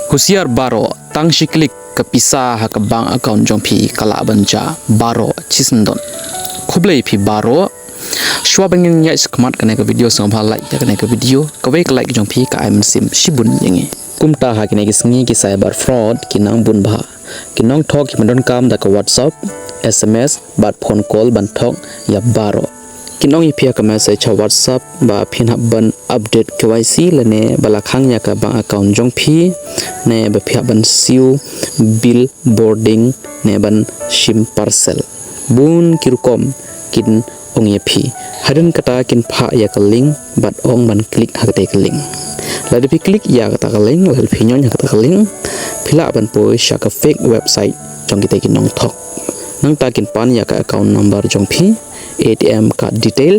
Husiar baro tang siklik kapisa ha ka bank account jong phi kala banja baro Syndon khoblei phi baro shwa bangin ya skmat kane ka video sang bha like ya kane ka video ka wek like jong phi ka im sim shibun yenge kumta ha kine ki sngi ki cyber fraud ki nang bun bha ki nong thok ki mandon kam da ka WhatsApp SMS bat phone call ban thok ya baro kinong ipia ka message WhatsApp ba phin ban update KYC lene bala khang ya ka bank account jong phi ne ba phia ban siu bill boarding ne ban sim parcel bun kirkom kin ong ye phi hadan kata kin pha ya ka link bat ong ban click ha ka link la de pi click ya ka ta link la phi nyon ya ka ta link phila ban po sha ka fake website jong ki te kinong thok nang ta kin pan ya ka account number jong phi ATM card detail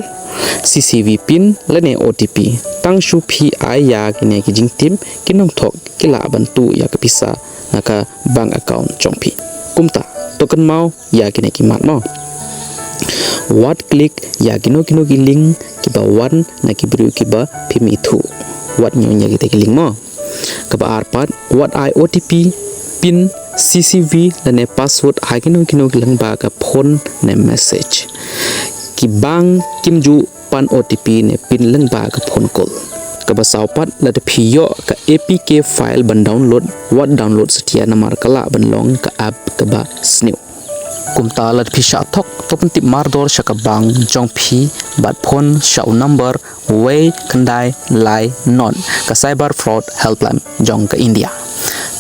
CCV pin lene OTP tang shu phi ai ya kine ki jing tim kinong thok kila ban tu ya ka pisa naka bank account jong phi kumta token mau ya kine ki mat mau what click ya kino ki link ki ba wan na ki bru ki ba phimi thu what nyonya ki te ki link mo ka ba arpat what I OTP pin CCV lene password hai kino ki lang ba ka phone ne message ki bang kimju pan OTP ne pin lang ba ka phone call ka ba saupat la de phiyo ka APK file ban download what download setia namar kala ban long ka app ka ba snew kumta la phi sha thok topun tip mar dor sha ka bang jong phi bat phone show number way kandai lai non ka cyber fraud helpline jong ka India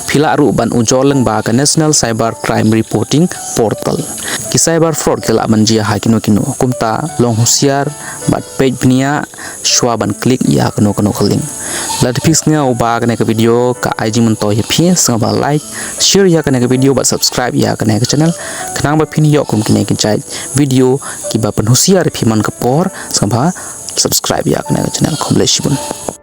phila ru ban ujol lang ba ka national cyber crime reporting portal ki cyber fraud kala manjia ha kino kumta long husiar bat page bnia shwa ban click ya kano khaling la de fix nga ba ka video ka IG mun to hi phi sang ba like share ya ka video bat subscribe ya ka channel khnang ba phin yo kum kine kin chai video ki ba pan husiar phi man ka por sang ba subscribe ya ka channel khomle shibun